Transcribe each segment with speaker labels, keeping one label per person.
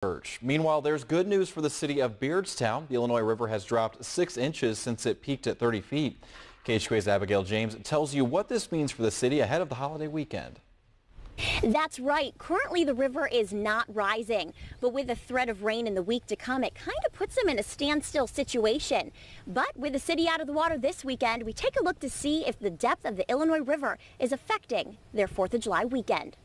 Speaker 1: surge. Meanwhile, there's good news for the city of Beardstown. The Illinois River has dropped 6 inches since it peaked at 30 feet. KHQA's Abigail James tells you what this means for the city ahead of the holiday weekend.
Speaker 2: That's right. Currently, the river is not rising, but with the threat of rain in the week to come, it kind of puts them in a standstill situation. But with the city out of the water this weekend, we take a look to see if the depth of the Illinois River is affecting their 4th of July weekend.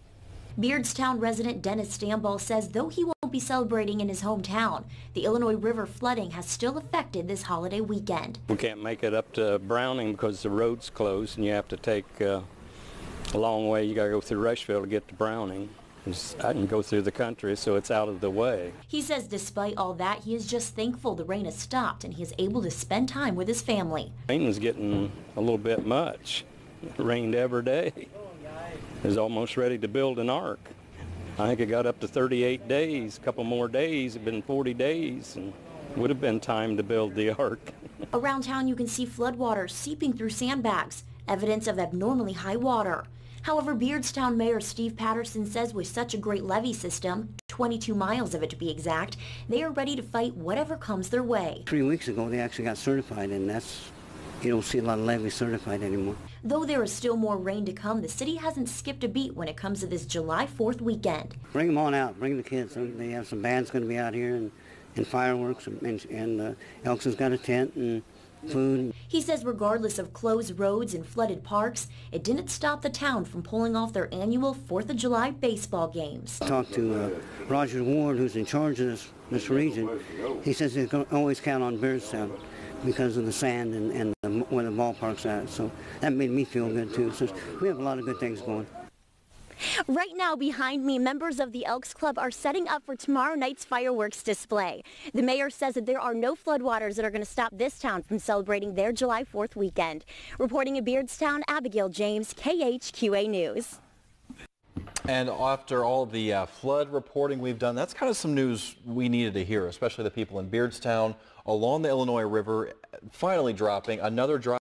Speaker 2: Beardstown resident Dennis Stamball says though he won't be celebrating in his hometown, the Illinois River flooding has still affected this holiday weekend.
Speaker 3: We can't make it up to Browning because the road's closed and you have to take a long way. You got to go through Rushville to get to Browning. I can go through the country, so it's out of the way. He
Speaker 2: says despite all that, he is just thankful the rain has stopped and he is able to spend time with his family.
Speaker 3: Rain is getting a little bit much. It rained every day. I was almost ready to build an ark. I think it got up to 38 days. A couple more days, it'd been 40 days, and would have been time to build the ark.
Speaker 2: Around town, you can see floodwaters seeping through sandbags, evidence of abnormally high water. However, Beardstown Mayor Steve Patterson says with such a great levee system, 22 miles of it to be exact, they are ready to fight whatever comes their way.
Speaker 4: 3 weeks ago, they actually got certified, and you don't see a lot of levees certified anymore.
Speaker 2: Though there is still more rain to come, the city hasn't skipped a beat when it comes to this July 4th weekend.
Speaker 4: Bring them on out. Bring the kids. They have some bands going to be out here and fireworks, and Elkson's got a tent and food.
Speaker 2: He says regardless of closed roads and flooded parks, it didn't stop the town from pulling off their annual 4th of July baseball games.
Speaker 4: I talked to Roger Ward, who's in charge of this region. He says they can always count on Beardstown because of the sand and where the ballpark's at. So that made me feel good too. So we have a lot of good things going.
Speaker 2: Right now behind me, members of the Elks Club are setting up for tomorrow night's fireworks display. The mayor says that there are no floodwaters that are going to stop this town from celebrating their July 4th weekend. Reporting in Beardstown, Abigail James, KHQA News.
Speaker 1: And after all the flood reporting we've done, that's kind of some news we needed to hear, especially the people in Beardstown along the Illinois River finally dropping another drop.